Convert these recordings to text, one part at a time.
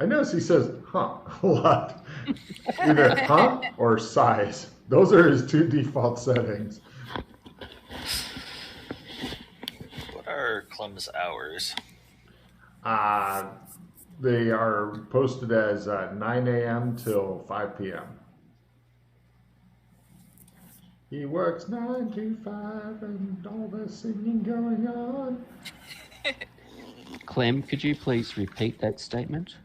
I notice he says, huh, a lot. Either huh or size. Those are his two default settings. What are Clem's hours? They are posted as 9 a.m. till 5 p.m. He works 9 to 5 and all the singing going on. Clem, could you please repeat that statement?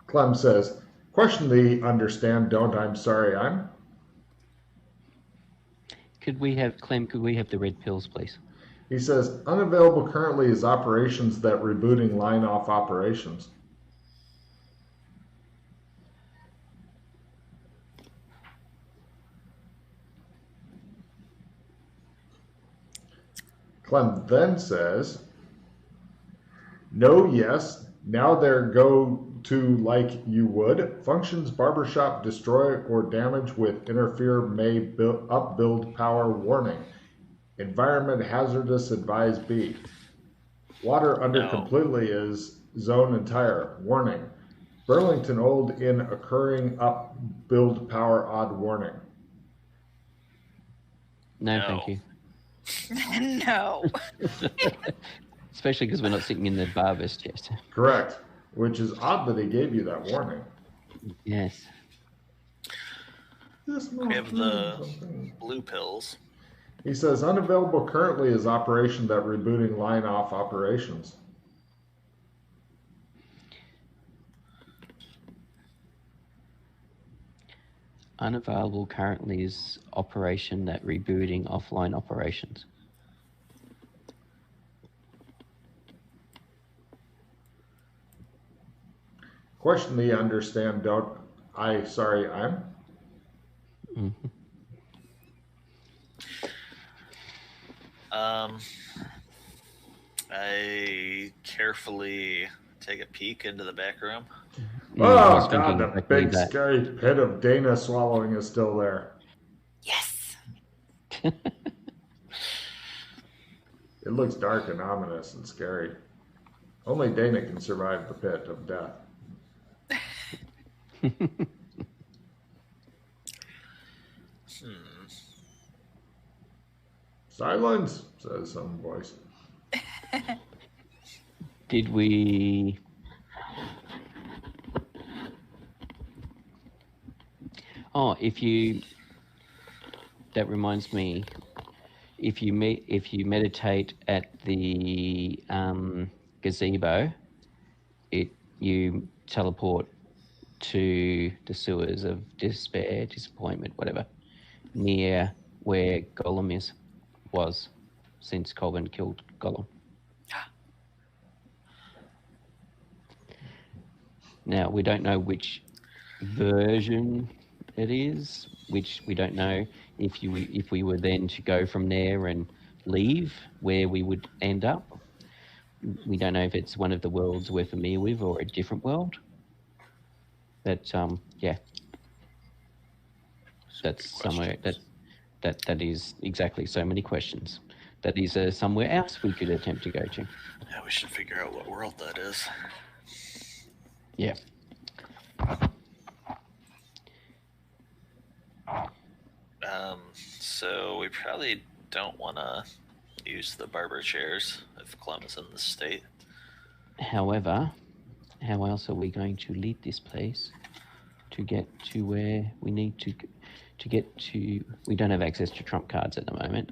Clem says, question the understand, don't, I'm sorry, I'm. Could we have the red pills, please? He says, unavailable currently is operations that rebooting line off operations. Clem then says, no, yes, now there go to like you would. Functions barbershop destroy or damage with interfere may upbuild power warning. Environment hazardous advise B. Water under completely is zone entire warning. Burlington old in occurring up build power odd warning. No, thank you. No. Especially because we're not sitting in the barber's chest. Correct. Which is odd that he gave you that warning. Yes. We have the blue pills. He says unavailable currently is operation that rebooting line off operations. Unavailable currently is operation that rebooting offline operations. Question the understand, don't I, sorry, I'm. Mm-hmm. I carefully take a peek into the back room. Oh, God, the big scary pit of Dana swallowing is still there. Yes. It looks dark and ominous and scary. Only Dana can survive the pit of death. Silence, says some voice. Did we... Oh, that reminds me, if you meditate at the gazebo, you teleport to the sewers of despair, disappointment, whatever, near where Gollum was, since Colvin killed Gollum. Now, we don't know which version it is, which we don't know if we were then to go from there and leave, where we would end up. We don't know if it's one of the worlds we're familiar with or a different world. But yeah, that's somewhere that is exactly so many questions. That is somewhere else we could attempt to go to. Yeah, we should figure out what world that is. Yeah. So we probably don't want to use the barber chairs if Clem is in this state. However, how else are we going to lead this place to get to where we need to get to? We don't have access to trump cards at the moment.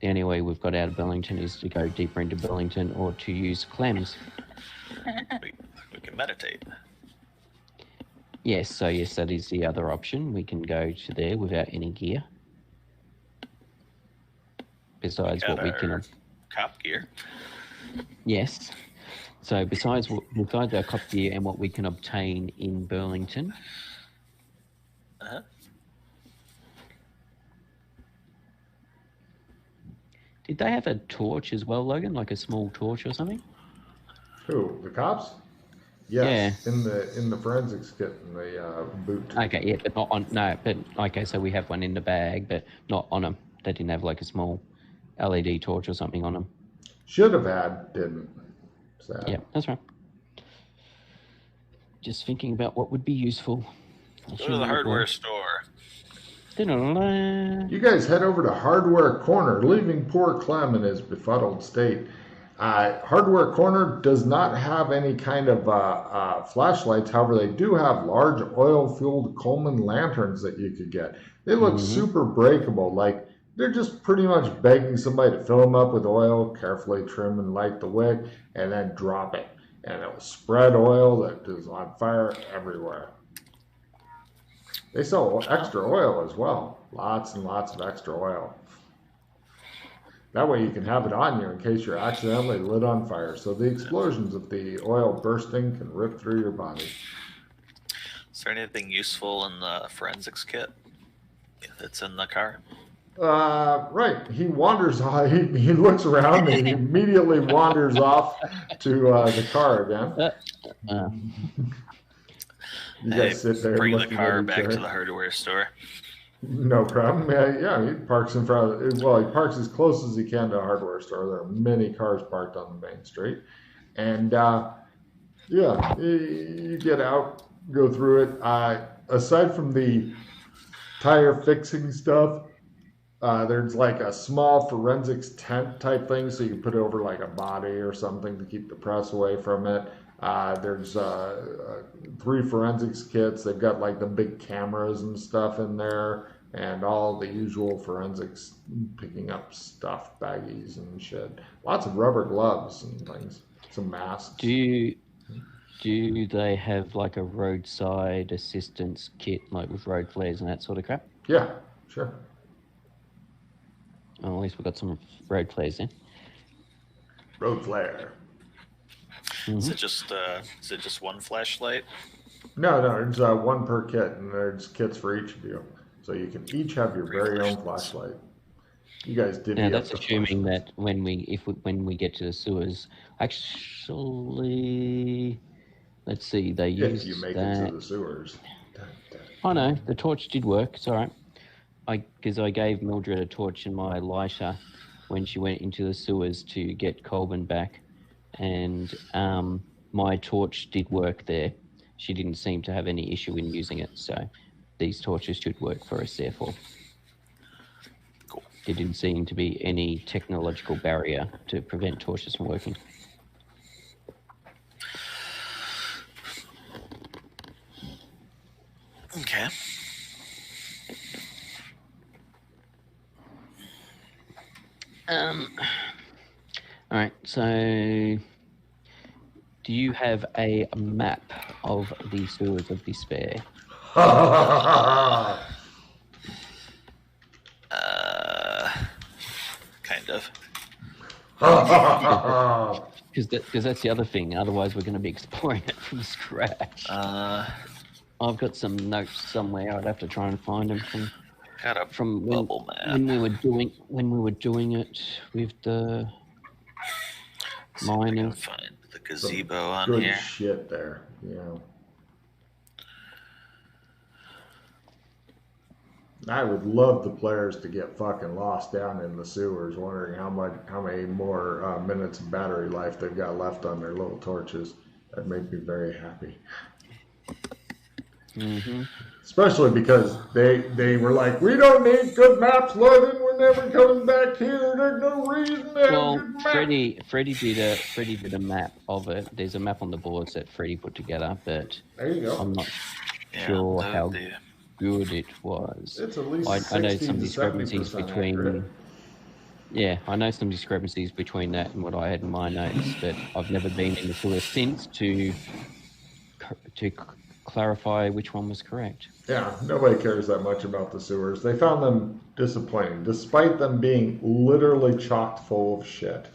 The only way we've got out of Burlington is to go deeper into Burlington or to use Clem's. We can meditate. Yes, so yes, that is the other option. We can go to there without any gear. Besides what we can... Cop gear. Yes. So besides our cop gear and what we can obtain in Burlington... Uh-huh. Did they have a torch as well, Logan? Like a small torch or something? Who? The cops? Yes. Yeah. In the forensics kit in the boot. Okay, yeah, but not on... No, but... Okay, so we have one in the bag, but not on them. They didn't have like a small LED torch or something on them. Should have had, didn't. Sad. Yeah, that's right. Just thinking about what would be useful. Go to the hardware store. You guys head over to Hardware Corner, leaving poor Clem in his befuddled state. Hardware Corner does not have any kind of flashlights. However, they do have large oil-fueled Coleman lanterns that you could get. They look super breakable. Like, they're just pretty much begging somebody to fill them up with oil, carefully trim and light the wick, and then drop it. And it will spread oil that is on fire everywhere. They sell extra oil as well. Lots and lots of extra oil. That way you can have it on you in case you're accidentally lit on fire. So the explosions of the oil bursting can rip through your body. Is there anything useful in the forensics kit that's in the car? Right. He wanders off. He looks around and he immediately wanders off to the car again. You guys sit there. Bring the car back to the hardware store. No problem. Yeah, he parks in front of. Well, he parks as close as he can to a hardware store. There are many cars parked on the main street, and yeah, you get out, go through it. Aside from the tire fixing stuff, there's like a small forensics tent type thing, so you can put it over like a body or something to keep the press away from it. There's 3 forensics kits. They've got like the big cameras and stuff in there, and all the usual forensics picking up stuff, baggies and shit. Lots of rubber gloves and things. Some masks. Do they have like a roadside assistance kit, like with road flares and that sort of crap? Yeah, sure. Well, at least we've got some road flares then. Road flare. Is it just one flashlight? No, it's 1 per kit, and there's kits for each of you, so you can each have your very own flashlight. You guys did. Now that's assuming that when we get to the sewers, actually, let's see, they use if you make that. it to the sewers. Oh no, the torch did work. It's all right. Because I gave Mildred a torch and my lighter when she went into the sewers to get Colburn back. And my torch did work there. She didn't seem to have any issue in using it, so these torches should work for us, therefore. Cool. There didn't seem to be any technological barrier to prevent torches from working. Okay. All right, so do you have a map of the sewers of despair? Kind of. Because that's the other thing. Otherwise, we're going to be exploring it from scratch. I've got some notes somewhere. I'd have to try and find them from bubble map. when we were doing it with the miners. Find the gazebo on Good here. shit there. Yeah. I would love the players to get fucking lost down in the sewers, wondering how many more minutes of battery life they've got left on their little torches. That made me very happy. Mm-hmm. Especially because they were like, we don't need good maps, Logan. We're never coming back here. There's no reason to have good maps. Freddie did a map of it. There's a map on the boards that Freddie put together, but There you go. I'm not sure how good it was. It's at least I know 60 some to discrepancies 70% between. accurate. Yeah, I know some discrepancies between that and what I had in my notes, but I've never been in the tour since to clarify which one was correct. Yeah, nobody cares that much about the sewers. They found them disappointing, despite them being literally chock full of shit.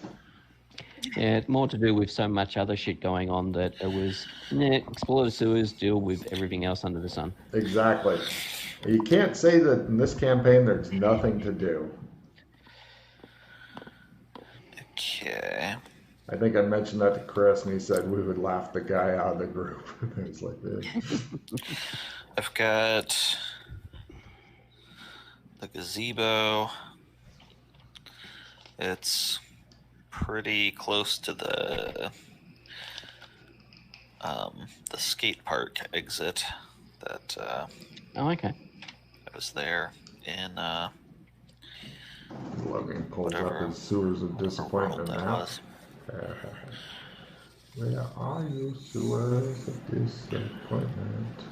Yeah, it's more to do with so much other shit going on that it was, explore the sewers, deal with everything else under the sun. Exactly. You can't say that in this campaign there's nothing to do. Okay. I think I mentioned that to Chris, and he said we would laugh the guy out of the group. It's like this. I've got the gazebo, It's pretty close to the skate park exit that Oh, okay. I was there in Logan pulls up whatever his sewers of world disappointment that now. was. Where are you, sewers of disappointment?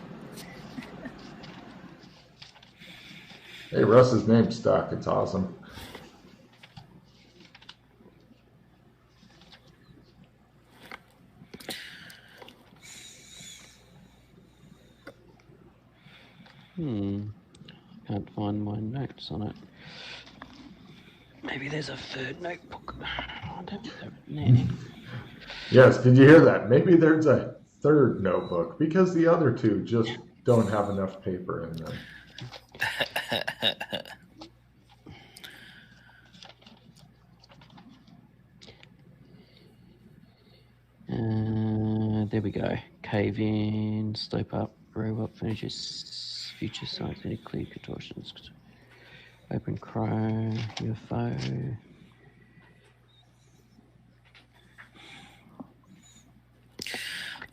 Hey, Russ's name stuck. It's awesome. Can't find my notes on it. Maybe there's a third notebook. I don't think they're there. Yes, did you hear that? Maybe there's a third notebook because the other two just don't have enough paper in them. There we go. Cave in, slope up, row up, finishes, future sites, any clear contortions. Open crow, UFO.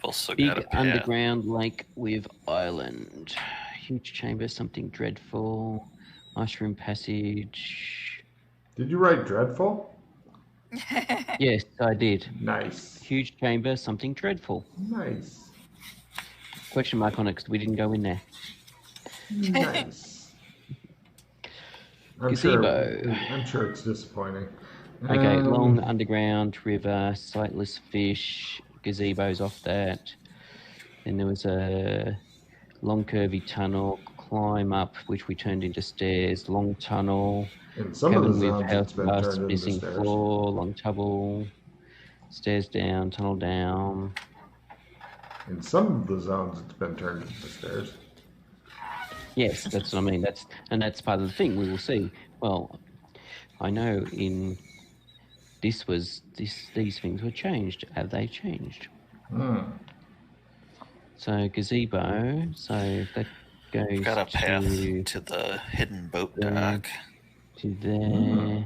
Also Big got a path. underground lake with island. Huge chamber, something dreadful. Mushroom passage. Did you write dreadful? Yes, I did. Nice. Huge chamber, something dreadful. Nice. Question mark on it because we didn't go in there. Nice. I'm sure it's disappointing. Okay, long underground river, sightless fish, gazebos off that. Then there was a long curvy tunnel, climb up, which we turned into stairs, long tunnel, In some of cabin the with zones, house it's been bus, turned into missing stairs. floor, long tubble, stairs down, tunnel down. In some of the zones, it's been turned into stairs. Yes, that's what I mean. That's part of the thing. We will see. Well, I know in these things were changed. Have they changed? So gazebo. So if that goes Got a path to the hidden boat there, dock. to there.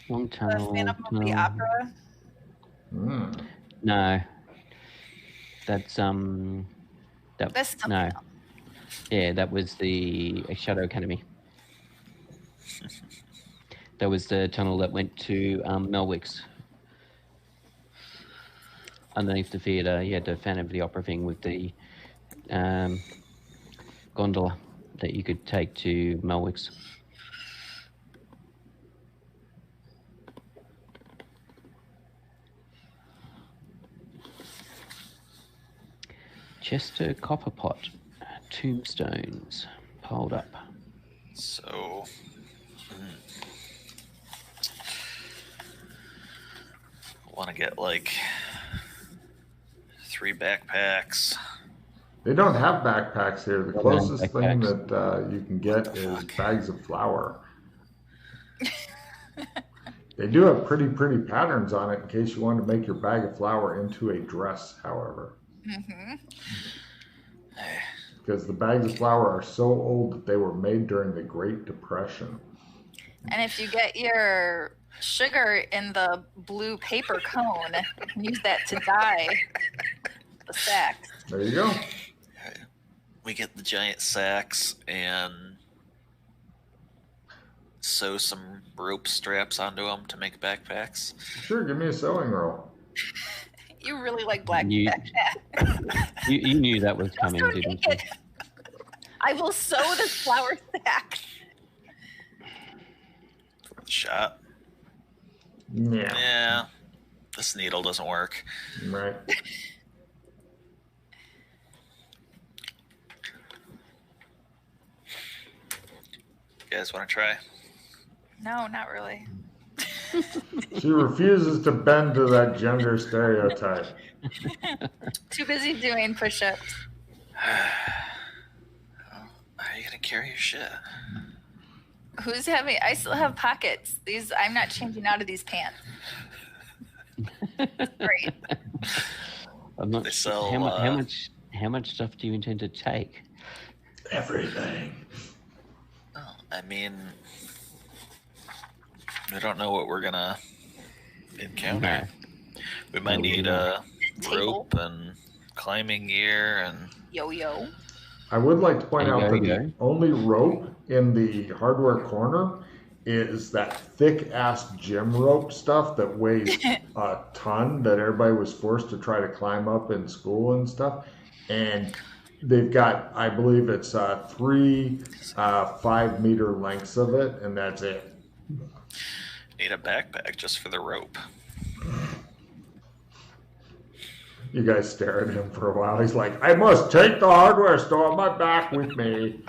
Long tunnel. Phantom of the Opera. No, that's That's something no. else. Yeah, that was the Shadow Academy. That was the tunnel that went to Melwick's. Underneath the theatre, you had the Phantom of the Opera thing with the gondola that you could take to Melwick's. Chester Copperpot, tombstones piled up. So, want to get like 3 backpacks. They don't have backpacks here. The closest thing backpacks. that you can get is bags of flour. They do have pretty patterns on it in case you want to make your bag of flour into a dress, however. Because the bags of flour are so old that they were made during the Great Depression. And if you get your sugar in the blue paper cone, you can use that to dye the sacks. There you go. We get the giant sacks and sew some rope straps onto them to make backpacks. Sure, give me a sewing roll. You really like black You- backpack. You knew that was coming, Don't didn't take you? it. I will sew this flour sack. Shot. Yeah. Yeah. This needle doesn't work. Right. You guys want to try? No, not really. She refuses to bend to that gender stereotype. Too busy doing push-ups. How are you gonna carry your shit? Who's having? I still have pockets. I'm not changing out of these pants. Great. I'm not They sure. sell, How much stuff do you intend to take? Everything. Oh, I mean, we don't know what we're gonna encounter. No. We might No, we need do a Table. rope and climbing gear and Yo-yo. I would like to point There you out go, that you the go. only rope in the hardware corner is that thick-ass gym rope stuff that weighs a ton that everybody was forced to try to climb up in school and stuff. And they've got, I believe it's 3 5-meter lengths of it, and that's it. need a backpack just for the rope. You guys stare at him for a while. He's like, I must take the hardware store on my back with me.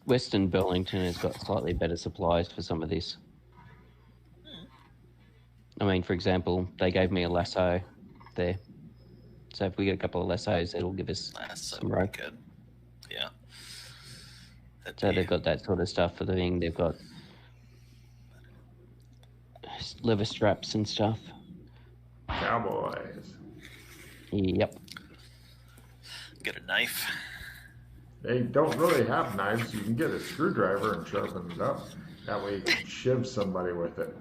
Western Burlington has got slightly better supplies for some of this. I mean, for example, they gave me a lasso there. So if we get a couple of lassos, it'll give us That's some rope. good. Yeah. That'd So be- they've got that sort of stuff for the thing. They've got leather straps and stuff. Cowboys. Yep. get a knife. They don't really have knives. You can get a screwdriver and sharpen it up. That way you can shiv somebody with it.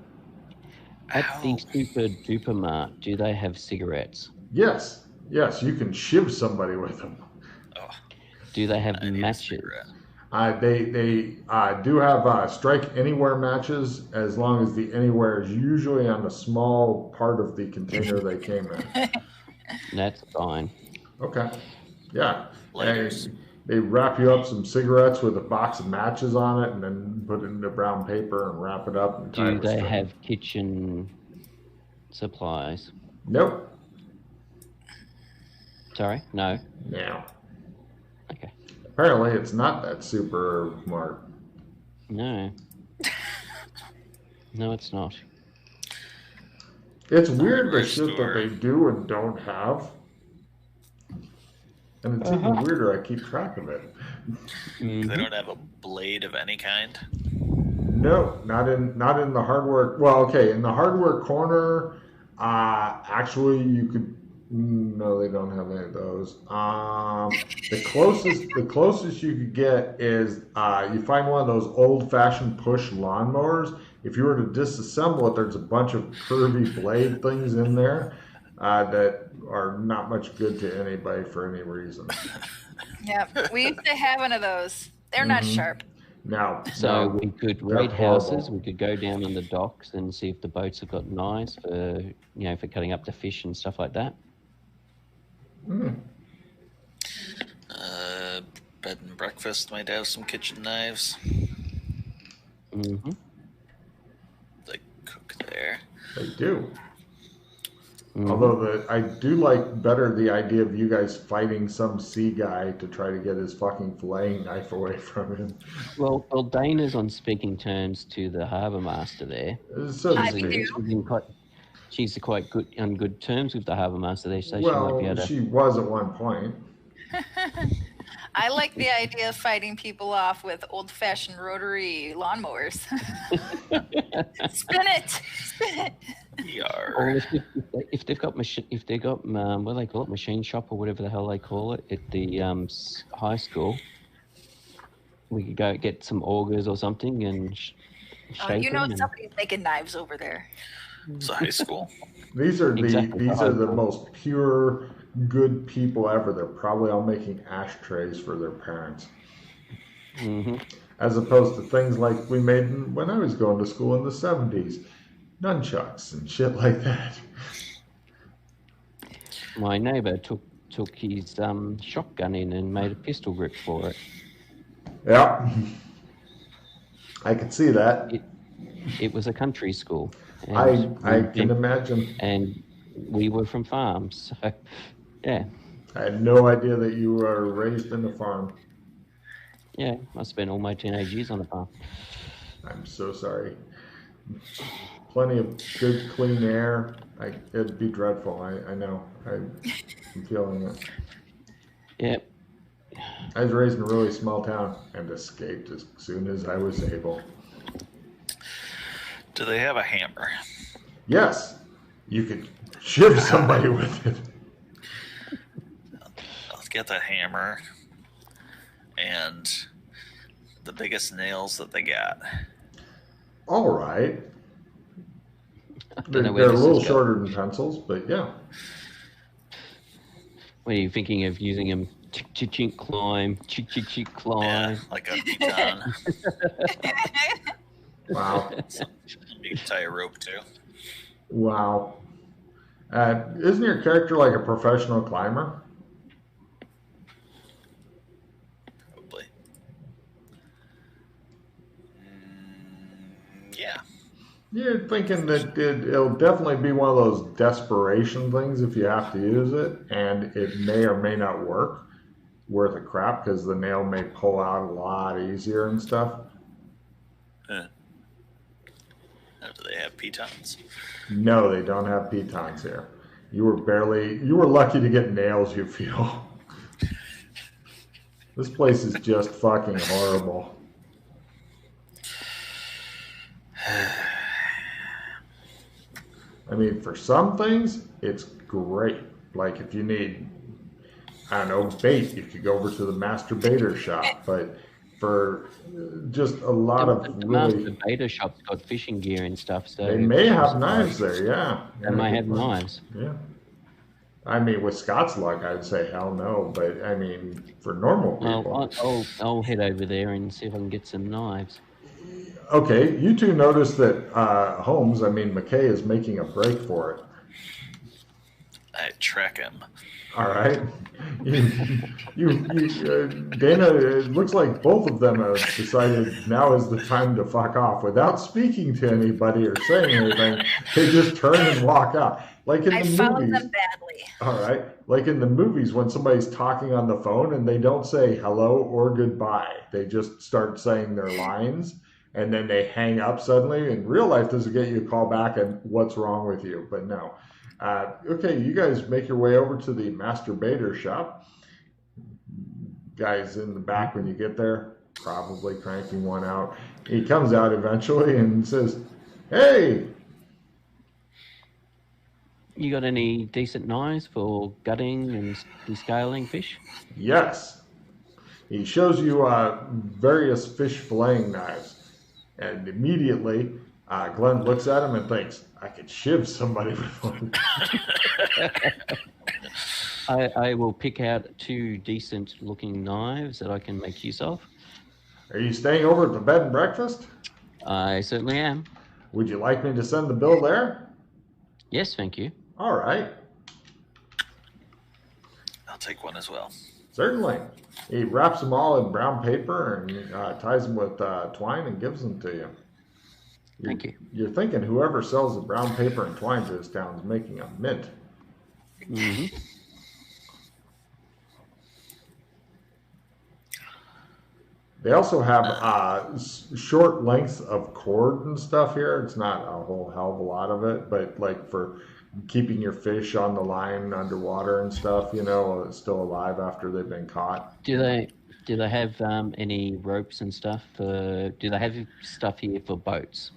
At Ow. the Super Duper Mart, do they have cigarettes? Yes, you can shiv somebody with them. Oh, Do they have I need a matches? cigarette. They do have strike anywhere matches, as long as the anywhere is usually on a small part of the container they came in. That's fine. Okay. Yeah. Lighters. They wrap you up some cigarettes with a box of matches on it, and then put it into brown paper and wrap it up and tie it Do with they string. have kitchen supplies? Nope. Sorry? No? No. Okay. Apparently, it's not that super smart. No. No, it's not. It's weird the Hardware shit store. that they do and don't have. And it's even weirder, I keep track of it. Mhm. They don't have a blade of any kind. No, not in the hardware. Well, okay, in the hardware corner, actually you could. No, they don't have any of those. The closest you could get is you find one of those old-fashioned push lawnmowers. If you were to disassemble it, there's a bunch of curvy blade things in there that are not much good to anybody for any reason. Yep. We used to have one of those. They're not Mhm. sharp. Now, So now we could they're raid houses. horrible. We could go down on the docks and see if the boats have got knives for, for cutting up the fish and stuff like that. Bed and breakfast might have some kitchen knives. Mm-hmm. They cook there. They do. Mm-hmm. Although I do like better the idea of you guys fighting some sea guy to try to get his fucking filleting knife away from him. Well, Dana's on speaking terms to the harbour master there. So to I speak. do. She's quite good on good terms with the harbour master there, so she might be Well, able to. she was at one point. I like the idea of fighting people off with old-fashioned rotary lawnmowers. Spin it! Spin it! Yar. Or if they've got what do they call it, machine shop or whatever the hell they call it at the high school, we could go get some augers or something and shape You know them. and- somebody's making knives over there. It's a high school. These are Exactly. the most pure good people ever. They're probably all making ashtrays for their parents. Mhm. As opposed to things like we made when I was going to school in the 70s. Nunchucks and shit like that. My neighbour took his shotgun in and made a pistol grip for it. Yeah. I could see that. It was a country school. I can imagine. And we were from farms, so yeah. I had no idea that you were raised in a farm. Yeah, I spent all my teenage years on a farm. I'm so sorry. Plenty of good, clean air. It'd be dreadful. I know. I'm feeling it. Yeah. I was raised in a really small town and escaped as soon as I was able. Do they have a hammer? Yes, you could Shiv somebody with it. Let's get the hammer and the biggest nails that they got. All right. Don't know They're where a this little is shorter than pencils, but yeah. What are you thinking of using them? Chick, chick, chick, climb. Chick, chick, chick, climb. Yeah, like a piton. Wow. You can tie a rope too. Wow. Isn't your character like a professional climber? Probably. Yeah. You're thinking that it'll definitely be one of those desperation things if you have to use it, and it may or may not work worth a crap because the nail may pull out a lot easier and stuff. Huh. Do they have pitons? No, they don't have pitons here. You were lucky to get nails, you feel. This place is just fucking horrible. I mean, for some things, it's great. Like if you need, I don't know, bait, you could go over to the masturbator shop. But for just a lot of The really, masturbator shop's got fishing gear and stuff, so they may have knives there, yeah. They may have knives. Yeah. I mean, with Scott's luck, I'd say hell no. But I mean, for normal people. Well, I'll head over there and see if I can get some knives. Okay, you two notice that Holmes, I mean McKay, is making a break for it. I track him. All right, Dana. It looks like both of them have decided now is the time to fuck off without speaking to anybody or saying anything. They just turn and walk out, like in I the followed movies. them badly. All right, like in the movies when somebody's talking on the phone and they don't say hello or goodbye, they just start saying their lines. And then they hang up suddenly. In real life, does it get you a call back and what's wrong with you? But no. Okay, you guys make your way over to the masturbator shop. Guy's in the back when you get there, probably cranking one out. He comes out eventually and says, "Hey, You got any decent knives for gutting and descaling fish? yes." He shows you various fish filleting knives. And immediately, Glenn looks at him and thinks, I could shiv somebody with one. I will pick out 2 decent looking knives that I can make use of. Are you staying over at the bed and breakfast? I certainly am. Would you like me to send the bill there? Yes, thank you. All right, I'll take one as well. certainly. He wraps them all in brown paper and ties them with twine and gives them to you. Thank you. You're thinking whoever sells the brown paper and twine to this town is making a mint. Mm-hmm. They also have short lengths of cord and stuff here. It's not a whole hell of a lot of it, but like for keeping your fish on the line underwater and stuff, you know, still alive after they've been caught. Do they have any ropes and stuff? Do they have stuff here for boats?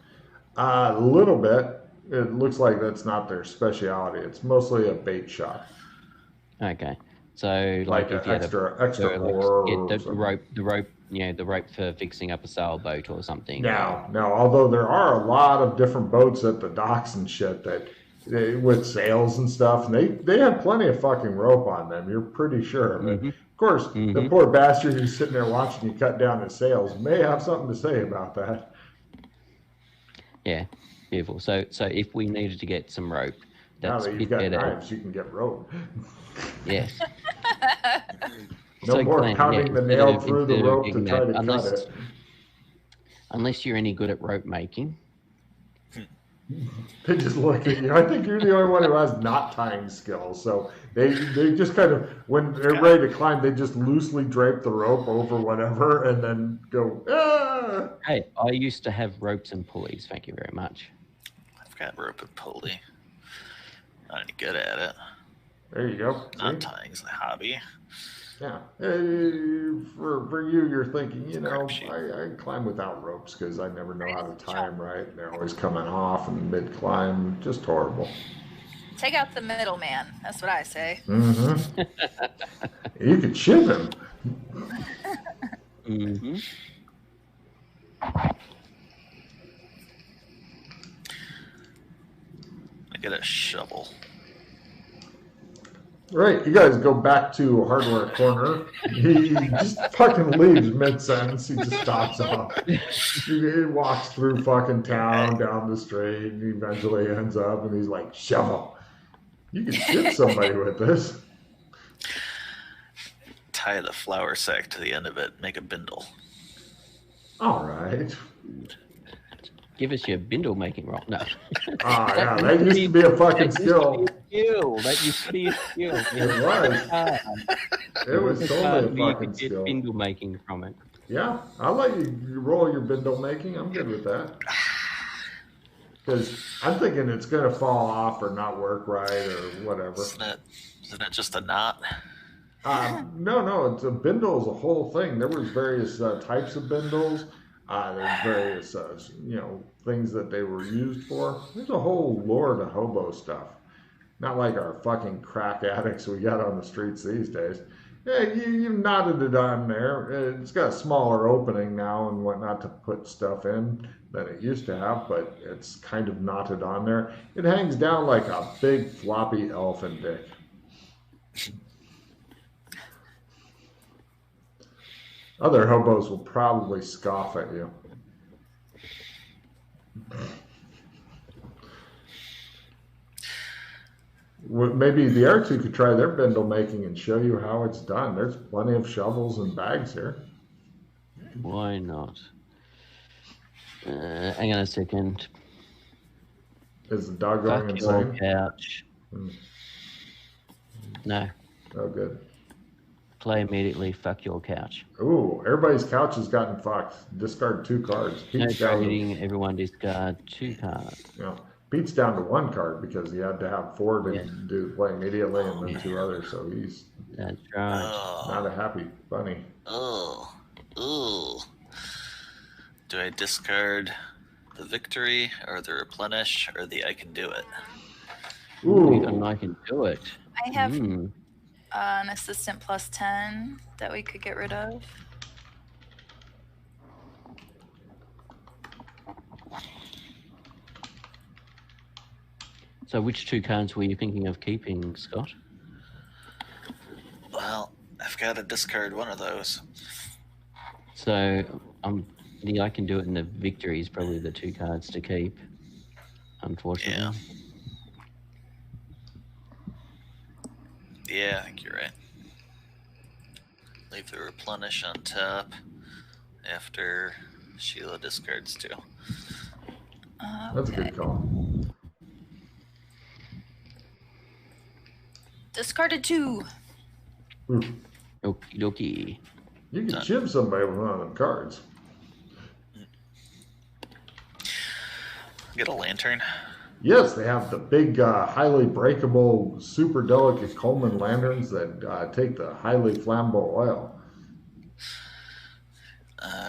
A little bit. It looks like that's not their specialty. It's mostly a bait shop. Okay, so Like if an you had extra oar or the something. rope, the rope for fixing up a sailboat or something. No. Although there are a lot of different boats at the docks and shit that with sails and stuff, and they have plenty of fucking rope on them. You're pretty sure. But Mhm. of course, the poor bastard who's sitting there watching you cut down his sails may have something to say about that. Yeah, beautiful. So if we needed to get some rope, Now that's that a you've bit got better. knives, you can get rope. Yes. No So, more Glenn, pounding the instead nail of- through the instead of rope to getting try that, to cut unless- it. Unless you're any good at rope making. They just look at you. I think you're the only one who has knot tying skills. So they just kind of, when they're ready to climb, they just loosely drape the rope over whatever and then go, ah! Hey, I used to have ropes and pulleys. Thank you very much. I've got rope and pulley. Not any good at it. There you go. See? Knot tying's a hobby. Yeah. For you, you're thinking, you know, Crapshoot. I climb without ropes because I never know how to tie them right. They're always coming off in mid-climb. Just horrible. Take out the middleman. That's what I say. Mm-hmm. You could ship him. Mm-hmm. I get a shovel. Right, you guys go back to Hardware Corner. He just fucking leaves mid-sentence. He just stops off. He walks through fucking town, down the street, and he eventually ends up, and he's like, shovel. You can ship somebody with this. Tie the flour sack to the end of it. Make a bindle. All right. Give us your bindle making rock. No. Ah, yeah, that used to be a fucking skill. That used to be a skill. It was. It was totally a fucking skill. Bindle making from it. Yeah, I'll let you roll your bindle making. I'm good with that. Because I'm thinking it's going to fall off or not work right or whatever. Isn't it just a knot? No, it's a bindle is a whole thing. There was various types of bindles. There's various, things that they were used for. There's a whole lore to hobo stuff. Not like our fucking crack addicts we got on the streets these days. Yeah, you knotted it on there. It's got a smaller opening now and whatnot to put stuff in than it used to have, but it's kind of knotted on there. It hangs down like a big floppy elephant dick. Other hobos will probably scoff at you. Maybe the R2 could try their bindle making and show you how it's done. There's plenty of shovels and bags here. Why not? Hang on a second. Is the dog going Fuck your insane? couch. No. Oh, good. Play immediately. Fuck your couch. Ooh, everybody's couch has gotten fucked. Discard 2 cards. No Pete's down trading. Everyone discard 2 cards. Pete's down to 1 card because he had to have 4 to do play immediately and then 2 others. So he's That's right. not a happy bunny. Oh. Ooh. Do I discard the victory or the replenish or the I can do it? Ooh, and I can do it. I have an assistant plus 10 that we could get rid of. So which 2 cards were you thinking of keeping, Scott? Well, I've got to discard one of those. So the I can do it and the victory is probably the 2 cards to keep, unfortunately. Yeah, I think you're right. Leave the replenish on top after Sheila discards 2. That's a good call. Discarded 2. Okie dokie. You can chip somebody with one of them cards. Get a lantern. Yes, they have the big, highly breakable, super delicate Coleman lanterns that take the highly flammable oil.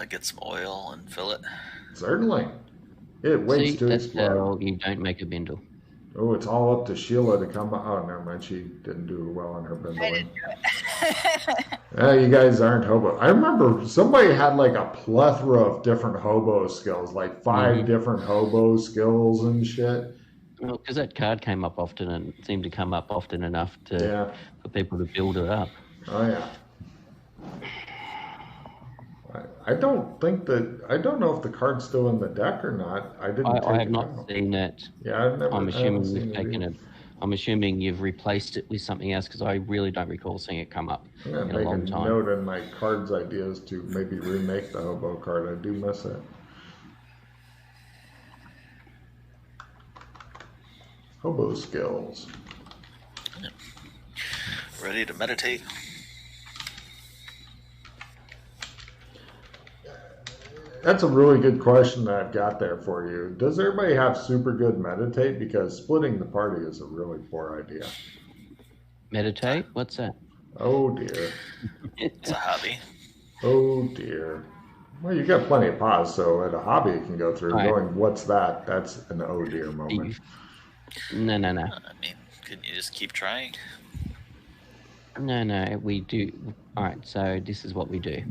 Get some oil and fill it. Certainly. It waits to that's explode. how you don't make a bindle. Oh, it's all up to Sheila to come. Oh, never mind. She didn't do well on her bindling. I didn't do it. You guys aren't hobo. I remember somebody had like a plethora of different hobo skills, like 5 different hobo skills and shit. Well, because that card came up often and seemed to come up often enough for people to build it up. Oh, yeah. I don't know if the card's still in the deck or not. I have not seen that. Yeah, I've never. I'm assuming you've taken it. I'm assuming you've replaced it with something else because I really don't recall seeing it come up I'm gonna in make a long time. note in my cards ideas to maybe remake the hobo card. I do miss it. Hobo skills. Ready to meditate? That's a really good question that I've got there for you. Does everybody have super good meditate? Because splitting the party is a really poor idea. Meditate? What's that? Oh, dear. It's a hobby. Oh, dear. Well, you got plenty of pause, so at a hobby you can go through. Right. Going, what's that? That's an oh, dear moment. No. I mean, Couldn't you just keep trying? No, we do. All right, so this is what we do.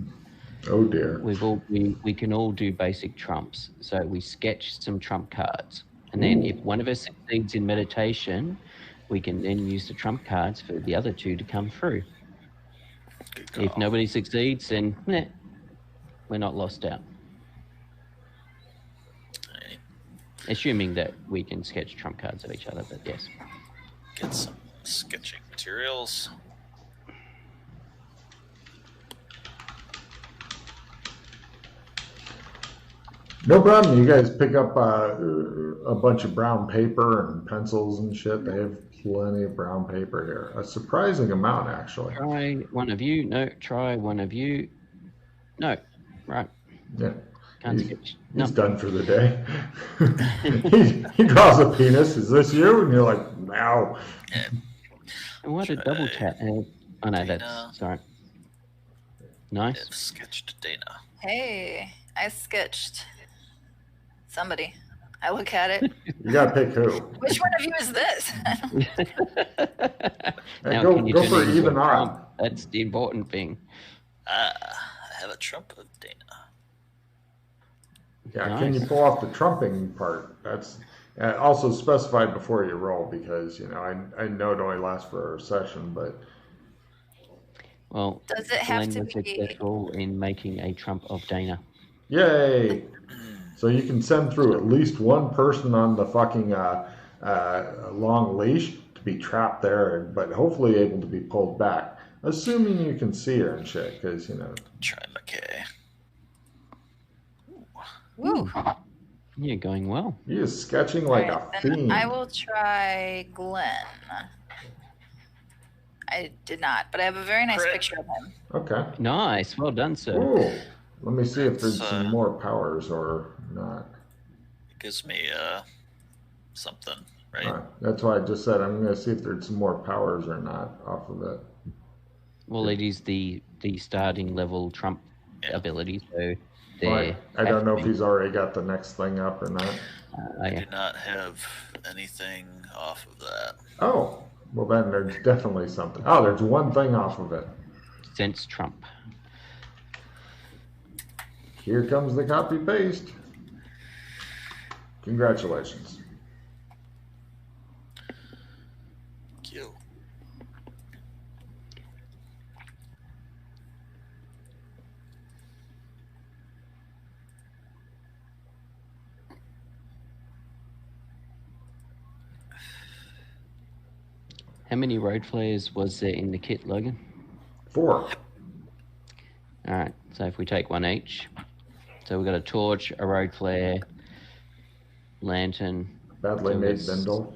Oh dear. We can all do basic trumps. So we sketch some trump cards, and then if one of us succeeds in meditation, we can then use the trump cards for the other two to come through. Good call. If nobody succeeds, then we're not lost out. Alright, Assuming that we can sketch trump cards of each other, but yes. get some sketching materials. No problem. You guys pick up a bunch of brown paper and pencils and shit. They have plenty of brown paper here. A surprising amount, actually. Try one of you. No, try one of you. No, right. Yeah. Can't sketch. No. He's done for the day. he draws a penis. Is this you? And you're like, no. And what a double chat. Oh no, Dana. that's sorry. Nice. I've sketched Dana. Hey, I sketched somebody. I look at it. You gotta pick who. Which one of you is this? Hey, Now, go can you go turn for it into even a odd. trump? That's the important thing. I have a trump of Dana. Yeah, can you Nice. pull off the trumping part? That's also specified before you roll because I know it only lasts for a session, but Well, Does it have Glenn to was be? successful in making a trump of Dana. yay! So you can send through at least one person on the fucking long leash to be trapped there, but hopefully able to be pulled back, assuming you can see her and shit, because Try McKay. Woo. You're going well. he is sketching like Alright, a then fiend. I will try Glenn. I did not, but I have a very nice Crit. picture of him. Okay. Nice. Well done, sir. Ooh. Let me see if there's That's, some more powers or not. It gives me something, right? That's why I just said I'm going to see if there's some more powers or not off of it. Well, it is the starting level trump Yeah. ability, so Fine. I don't know if he's already got the next thing up or not. I do not have anything off of that. Oh, well then there's definitely something. Oh, there's one thing off of it. sense trump. Here comes the copy paste. Congratulations. Thank you. How many road flares was there in the kit, Logan? 4. All right, so if we take one each, so we've got a torch, a road flare, lantern. Badly So made it's bindle.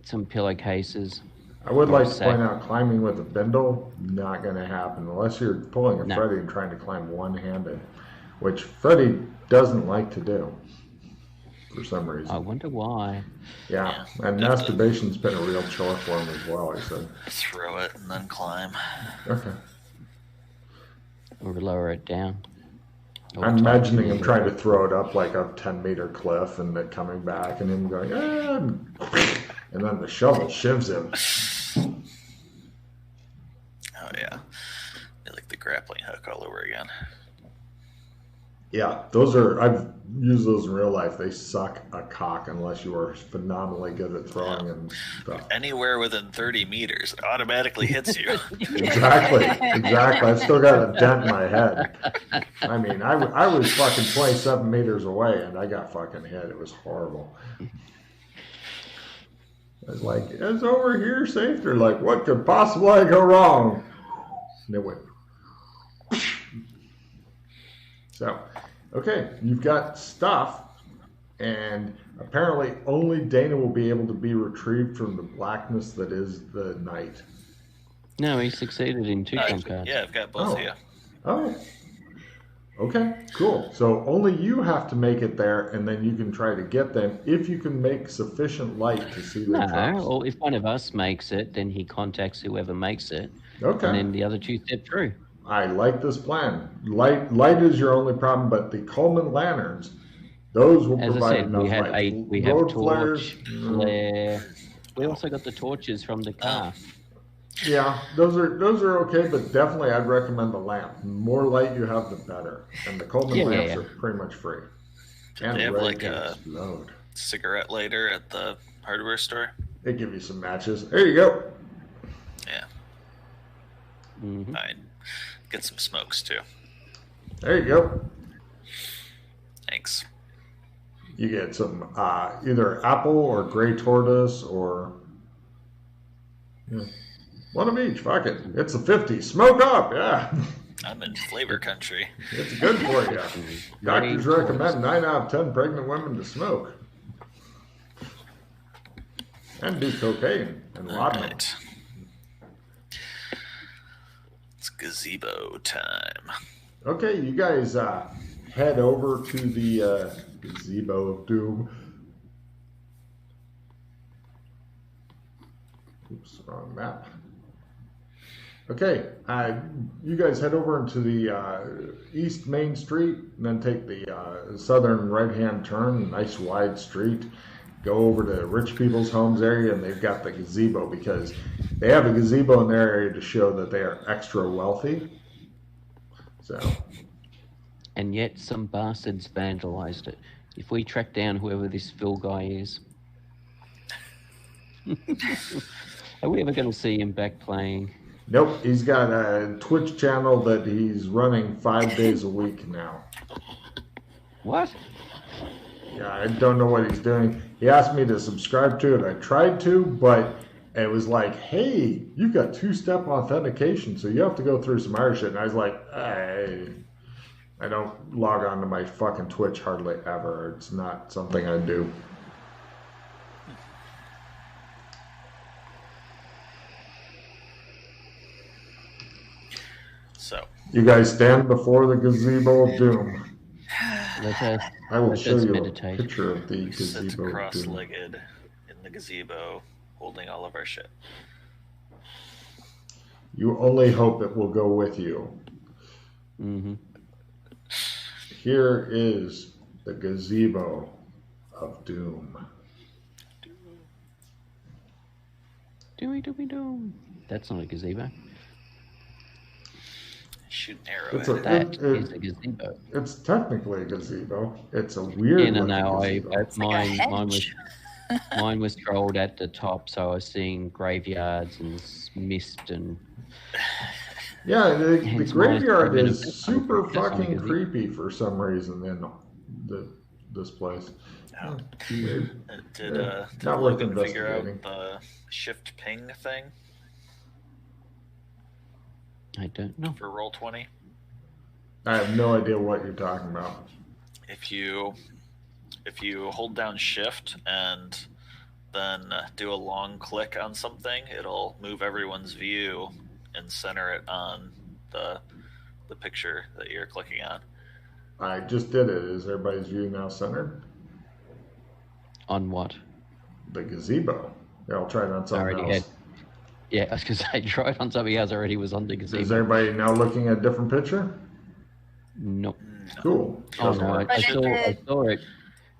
Some pillowcases. I would like to sack. point out climbing with a bindle, not going to happen unless you're pulling a No. Freddy and trying to climb one-handed, which Freddy doesn't like to do for some reason. I wonder why. Yeah, Yeah. and masturbation's been a real chore for him as well, I said. Throw it and then climb. Okay. Or lower it down. Or I'm tie it imagining to him the- trying to throw it up like a 10-meter cliff and then coming back and him going, and then the shovel shivs him. Oh yeah, they like the grappling hook all over again. Yeah, I've used those in real life. They suck a cock unless you are phenomenally good at throwing and stuff. Anywhere within 30 meters, it automatically hits you. Exactly. I've still got a dent in my head. I mean, I was fucking 27 meters away and I got fucking hit. It was horrible. I was like, it's over here safe. They're like, what could possibly go wrong? And it went. So, okay, you've got stuff, and apparently only Dana will be able to be retrieved from the blackness that is the night. No, he succeeded in 2 trump cards. Yeah, I've got both of you. Oh. Okay, cool. So only you have to make it there, and then you can try to get them if you can make sufficient light to see the No, traps. or if one of us makes it, then he contacts whoever makes it, Okay. and then the other 2 step through. I like this plan. Light is your only problem, but the Coleman lanterns, Those will As I provide said, enough we had light. we have Road torch, flares, no. flare. We also got the torches from the car. Yeah, those are okay, but definitely I'd recommend the lamp. The more light you have, the better. And the Coleman lamps are pretty much free. Did And they have ready like to a explode. cigarette lighter at the hardware store? They give you some matches. There you go. Yeah. Mm-hmm. Fine. Get some smokes too. There you go. Thanks. You get some either apple or gray tortoise or one of each. Fuck it. It's a 50. Smoke up. Yeah. I'm in flavor country. It's good for you. Doctors Gray recommend 9 out of 10 pregnant women to smoke. And do cocaine and laudanum. Right. It's gazebo time. Okay, you guys head over to the gazebo of doom. Oops, wrong map. Okay, you guys head over into the East Main Street and then take the southern right-hand turn, nice wide street. Go over to rich people's homes area, and they've got the gazebo because they have a gazebo in their area to show that they are extra wealthy. So, And yet some bastards vandalized it. If we track down whoever this Phil guy is, are we ever going to see him back playing? nope, he's got a Twitch channel that he's running 5 days a week now. What? Yeah, I don't know what he's doing. He asked me to subscribe to it. I tried to, but it was like, hey, you've got 2-step authentication, so you have to go through some other shit. And I was like, I don't log on to my fucking Twitch hardly ever. It's not something I do. So, You guys stand before the gazebo of doom. I will show you meditate. a picture of the we sit gazebo of doom. cross-legged in the gazebo, holding all of our shit. You only hope it will go with you. Mm-hmm. Here is the gazebo of doom. Doomy. That's not a gazebo. Shoot an arrow It's at a- it. That it- is a gazebo. It's technically a gazebo. It's a weird Yeah, no, looking gazebo. It's like a mine was hedge. mine was trolled at the top, so I was seeing graveyards and mist and. Yeah, the Hence graveyard my is statement of super that's not a fucking gazebo. creepy for some reason in this place. Oh. Weird. Did Not worth Logan figure investigating. out the shift ping thing I don't know. for Roll20? I have no idea what you're talking about. If you hold down shift and then do a long click on something, it'll move everyone's view and center it on the picture that you're clicking on. I just did it. Is everybody's view now centered? On what? The gazebo. Yeah, I'll try it on something Already else. had. Yeah, I was going to say, try it on something else. Already was on the gazebo. Is everybody now looking at a different picture? Nope. No. Cool. Oh Doesn't no, work. I But saw it.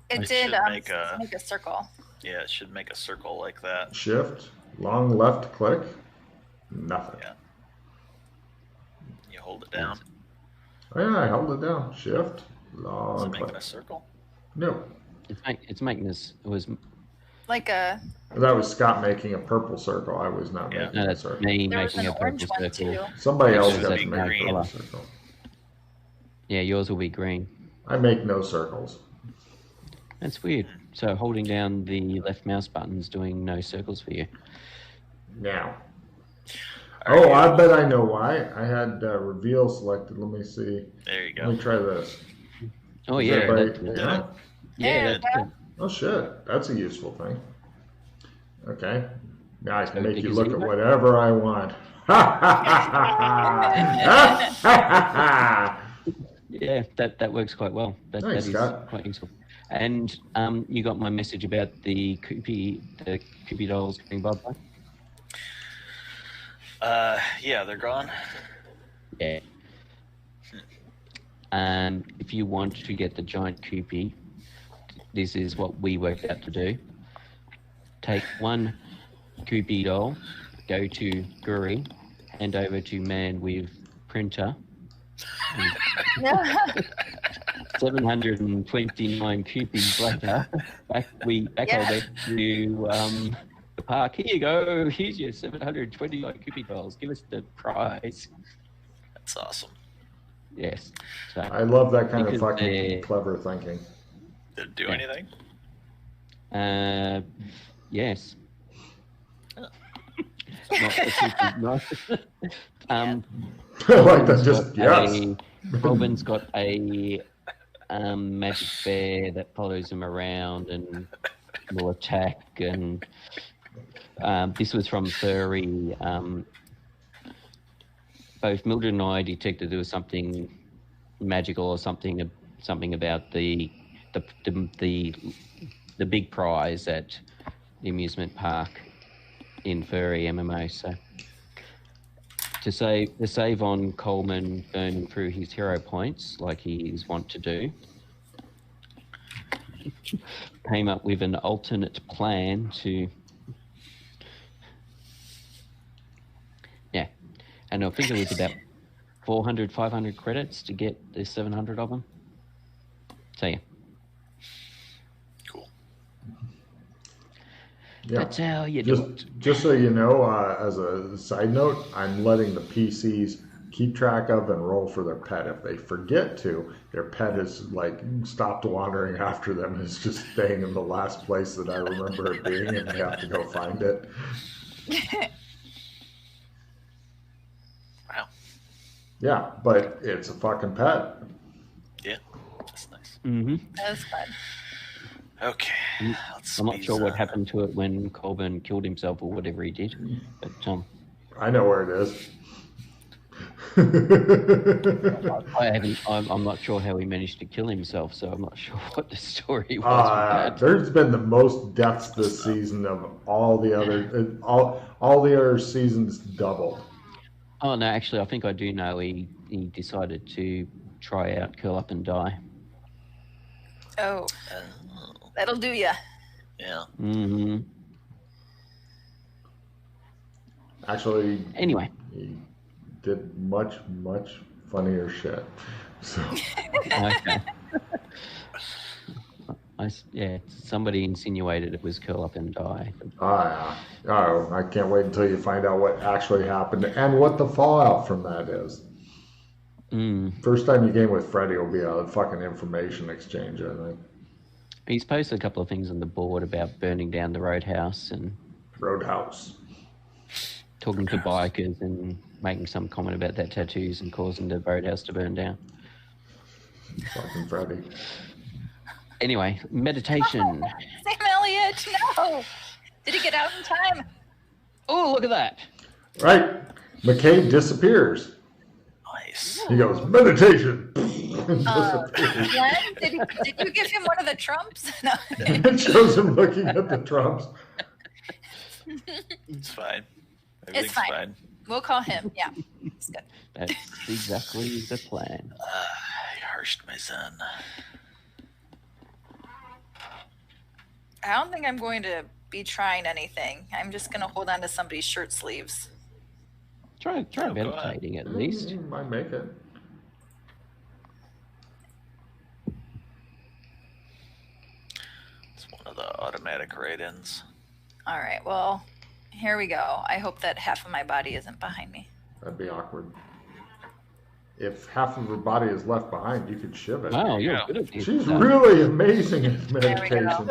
It I did should make a circle. Yeah, it should make a circle like that. Shift, long left click, nothing. Yeah. You hold it down. Oh yeah, I held it down. Shift, Is it long making click. a circle? No, It's making this. It was Like a that was Scott making a purple circle. I was not Yeah. making no, a that's circle. me there was making an a orange purple one circle. too. Somebody Yours else should got be to make a green. purple circle. Yeah, yours will be green. I make no circles. That's weird. So holding down the left mouse button's doing no circles for you. Now. Are Oh, you- I bet I know why. I had reveal selected. Let me see. There you Let me go. try this. Oh Is yeah, everybody- that's, yeah? that's good. Oh shit, that's a useful thing. Okay. Now I can So make did you you look see at that? whatever I want. Yeah, that works quite well. That Thanks, is Scott. quite useful. And you got my message about the Koopy dolls being by. Yeah, they're gone. Yeah. If you want to get the giant Koopy, this is what we worked out to do. Take one Koopy doll, go to Guri, hand over to man with printer. 729 Koopies later, back I went to the park. Here you go. Here's your 729 Koopy dolls. Give us the prize. That's awesome. Yes. So, I love that kind of fucking clever thinking. Did it do anything? Yes. Oh. Like that, just yes. Robin's got a magic bear that follows him around and will attack. And this was from Furry. Both Mildred and I detected there was something magical or something about the big prize at the amusement park in Furry MMO. So to save on Coleman burning through his hero points like he is wont to do, came up with an alternate plan to and I think it was about 400, 500 credits to get the 700 of them. So yeah. Cool. Yeah. That's how you do it. Just so you know, as a side note, I'm letting the PCs keep track of and roll for their pet. If they forget to, their pet has like stopped wandering after them and is just staying in the last place that I remember it being, and they have to go find it. Wow. Yeah, but it's a fucking pet. Yeah, that's nice. Mm-hmm. That was fun. Okay. I'm not sure what happened to it when Colburn killed himself or whatever he did, but I know where it is. I'm not sure how he managed to kill himself, so I'm not sure what the story was. There's been the most deaths this season of all the other all the other seasons doubled. Oh no, actually, I think I do know. He decided to try out curl up and die. Oh, that'll do ya. Yeah. Mm-hmm. Actually, anyway, he did much funnier shit. So. Okay. Somebody insinuated it was curl up and die. Oh, I can't wait until you find out what actually happened and what the fallout from that is. First time you game with Freddy will be a fucking information exchange, I think. He's posted a couple of things on the board about burning down the roadhouse and talking to bikers and making some comment about their tattoos and causing the roadhouse to burn down. Fucking Freddy. Anyway, meditation. Oh, Sam Elliott, no! Did he get out in time? Oh, look at that. Right. McCabe disappears. Nice. He goes, meditation. Glenn, did you give him one of the trumps? No. It shows him looking at the trumps. It's fine. It's fine. We'll call him. Yeah, it's good. That's exactly the plan. You harshed my son. I don't think I'm going to be trying anything. I'm just going to hold on to somebody's shirt sleeves. Try meditating at least. Might make it. It's one of the automatic write-ins. All right, well, here we go. I hope that half of my body isn't behind me. That'd be awkward. If half of her body is left behind, you could shiv it. Wow, you're good at this. She's really amazing at meditation.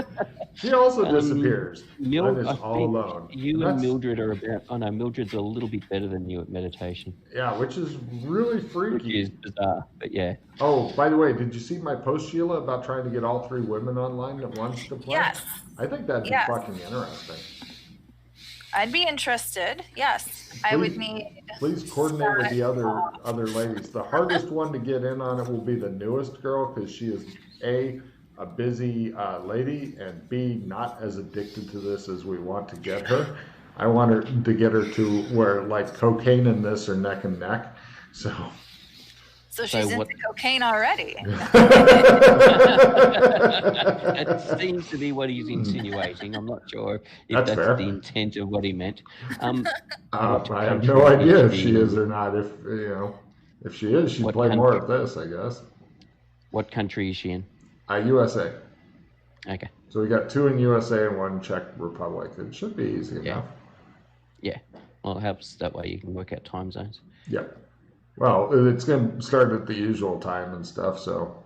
She also disappears. That is all alone. You and Mildred are about... Oh no, Mildred's a little bit better than you at meditation. Yeah, which is really freaky. Which is bizarre, but yeah. Oh, by the way, did you see my post, Sheila, about trying to get all 3 women online at once to play? Yes. I think that'd be fucking interesting. I'd be interested. Yes, I would need. Please coordinate with the other ladies. The hardest one to get in on it will be the newest girl because she is a busy lady, and B, not as addicted to this as we want to get her. I want her to get her to where like cocaine and this are neck and neck. So So she's into cocaine already. That seems to be what he's insinuating. I'm not sure if that's fair. the intent of what he meant. I have no idea if she is or not. If she is, she'd play more of this, I guess. What country is she in? USA. Okay. So we got 2 in USA and 1 in Czech Republic. It should be easy enough. Yeah. Well, it helps that way you can work out time zones. Yeah. Well, it's going to start at the usual time and stuff, so.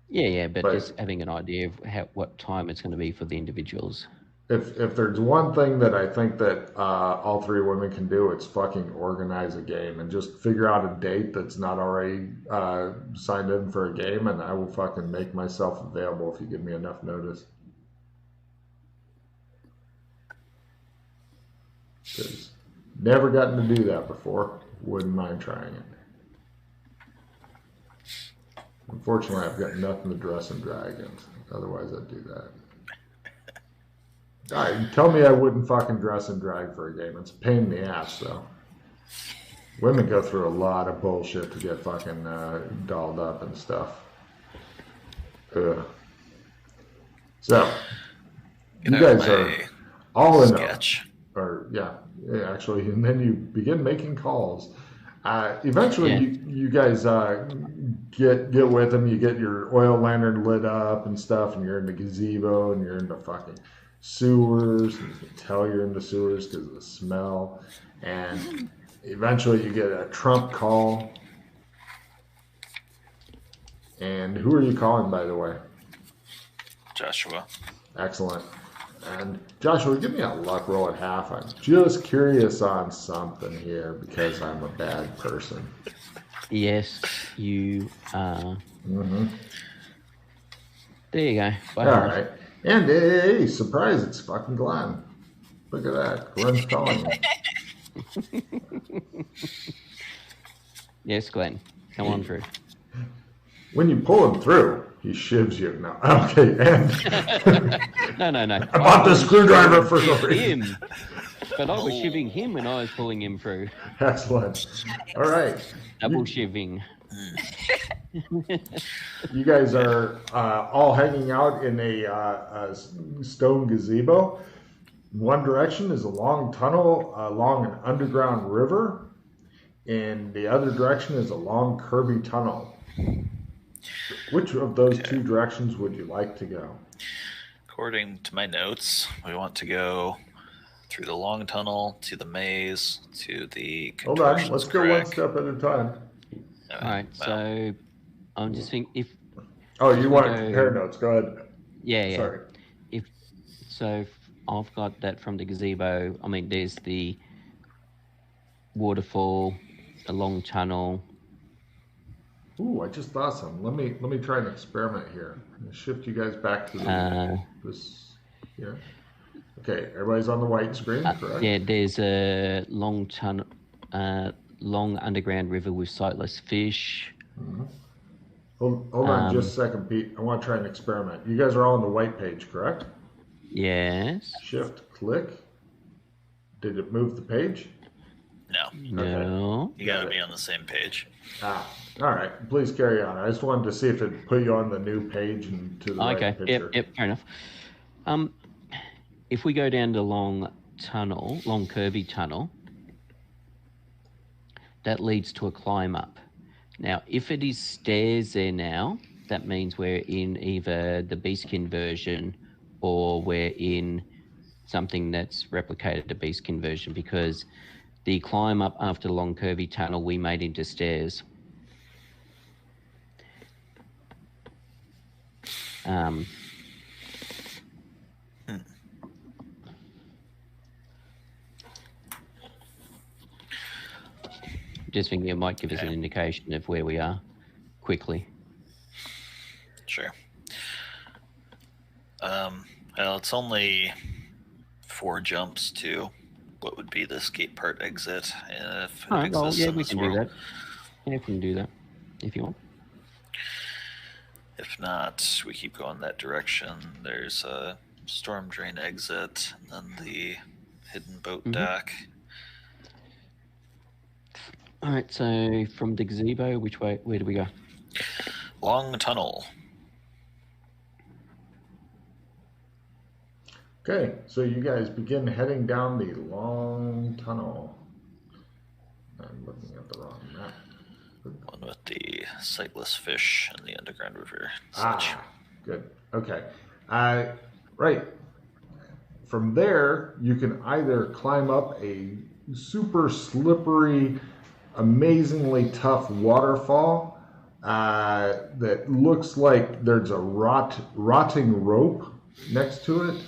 Yeah, but just having an idea of what time it's going to be for the individuals. If there's one thing that I think that all 3 women can do, it's fucking organize a game and just figure out a date that's not already signed in for a game, and I will fucking make myself available if you give me enough notice. Because never gotten to do that before. Wouldn't mind trying it. Unfortunately, I've got nothing to dress and drag in. Otherwise, I'd do that. All right, tell me I wouldn't fucking dress and drag for a game. It's a pain in the ass, though. Women go through a lot of bullshit to get fucking dolled up and stuff. Ugh. So, you guys are all in sketch. Actually, and then you begin making calls. Eventually, you guys get with them. You get your oil lantern lit up and stuff, and you're in the gazebo, and you're in the fucking sewers. And you can tell you're in the sewers because of the smell. And eventually, you get a Trump call. And who are you calling, by the way? Joshua. Excellent. And Joshua, give me a luck roll at half. I'm just curious on something here because I'm a bad person. Yes, you are. Mm-hmm. There you go. All right. And hey, surprise, it's fucking Glenn. Look at that. Glenn's calling me. Yes, Glenn. Come on through. When you pull him through, he shivs you. No. Okay, and... No. I bought the screwdriver for no reason. Him. But I was shivving him when I was pulling him through. Excellent. All right. Double shivving. You guys are all hanging out in a stone gazebo. One direction is a long tunnel along an underground river, and the other direction is a long curvy tunnel. Which of those 2 directions would you like to go? According to my notes, we want to go through the long tunnel, to the maze, to the Hold on, let's go one step at a time. All right, so I'm just thinking if... Oh, you want to compare notes, go ahead. Yeah. Sorry. If I've got that from the gazebo. I mean, there's the waterfall, a long tunnel. Ooh, I just thought something. Let me try an experiment here. I'm gonna shift you guys back to this here. Okay, everybody's on the white screen, correct? Yeah, there's a long tunnel, long underground river with sightless fish. Mm-hmm. Hold on just a second, Pete. I want to try an experiment. You guys are all on the white page, correct? Yes. Shift, click. Did it move the page? No. No. You gotta be on the same page. All right. Please carry on. I just wanted to see if it put you on the new page and to the right picture. Yep, fair enough. If we go down the long curvy tunnel, that leads to a climb up. Now, if it is stairs there now, that means we're in either the Beastkin version or we're in something that's replicated the Beastkin version, because the climb up after the long curvy tunnel we made into stairs. Just thinking it might give us an indication of where we are quickly. Sure. Well, it's only 4 jumps to what would be the skate park exit. If it exists in we this can world. do that. Yeah, we can do that if you want. If not, we keep going that direction. There's a storm drain exit, and then the hidden boat dock. All right, so from the gazebo, where do we go? Long tunnel. Okay, so you guys begin heading down the long tunnel. I'm looking at the wrong map. One with the sightless fish and the underground river. Such. Good. Okay. Right. From there, you can either climb up a super slippery, amazingly tough waterfall that looks like there's a rotting rope next to it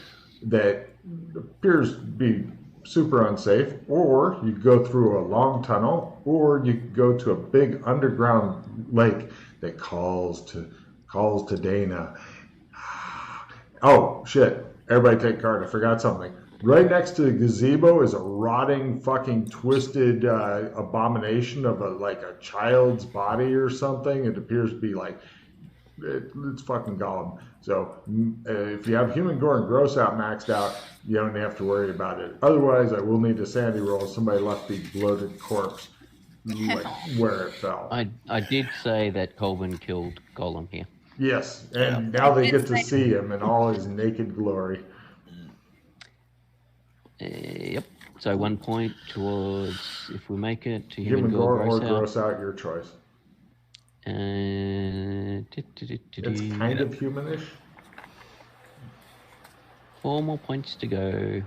that appears to be super unsafe, or you go through a long tunnel, or you go to a big underground lake that calls to Dana. Oh shit, everybody take card, I forgot something. Right next to the gazebo is a rotting fucking twisted abomination of a child's body or something. It appears to be like it's fucking Gollum. So if you have human gore and gross out maxed out, you don't have to worry about it. Otherwise, I will need a sandy roll. Somebody left the bloated corpse like where it fell. I did say that Colvin killed Gollum here. Yes, and now they get to see him in all his naked glory. Yep. So 1 point towards, if we make it, to Human gore or gross out, your choice. It's kind of humanish. 4 more points to go.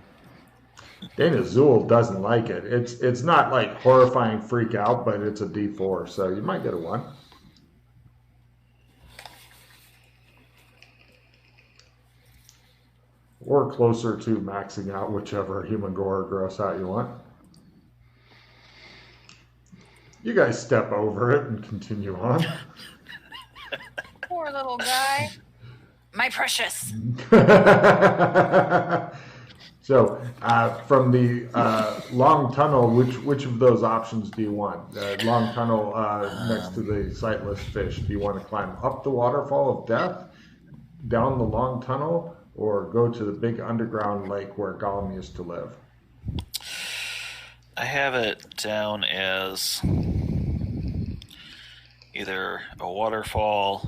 Dana Zool doesn't like it. It's not like horrifying freak out, but it's a D4, so you might get a 1. Or closer to maxing out whichever human gore or gross out you want. You guys step over it and continue on. Poor little guy. My precious. So, from the long tunnel, which of those options do you want? Long tunnel next to the sightless fish. Do you want to climb up the waterfall of death, down the long tunnel, or go to the big underground lake where Gollum used to live? I have it down as either a waterfall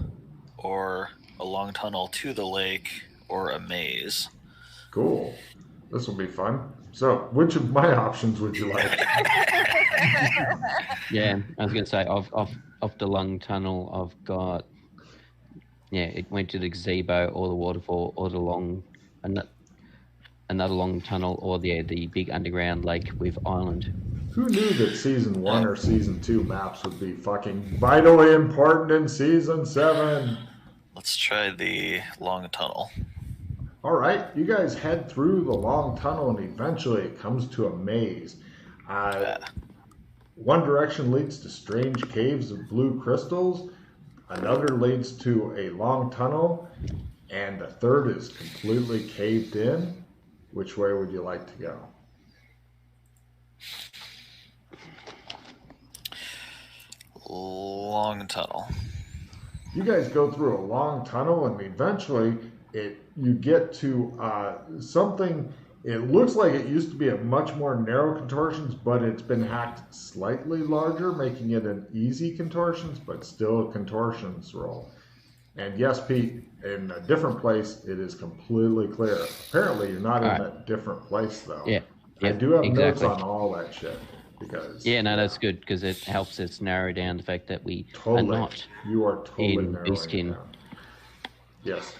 or a long tunnel to the lake or a maze. Cool. This will be fun. So, which of my options would you like? Yeah, I was going to say, off the long tunnel, I've got, it went to the gazebo or the waterfall or the another long tunnel or the big underground lake with island. Who knew that season 1 or season 2 maps would be fucking vitally important in season 7? Let's try the long tunnel. All right, you guys head through the long tunnel and eventually it comes to a maze. One direction leads to strange caves of blue crystals, another leads to a long tunnel, and the third is completely caved in. Which way would you like to go? Long tunnel. You guys go through a long tunnel and eventually you get to something. It looks like it used to be a much more narrow contortions, but it's been hacked slightly larger, making it an easy contortions, but still a contortions roll. And yes, Pete, in a different place, it is completely clear. Apparently, you're not in a different place, though. Yeah. I do have notes on all that shit. Because that's good because it helps us narrow down the fact that we totally, are not you are totally in narrowing Biskin. it down. Yes.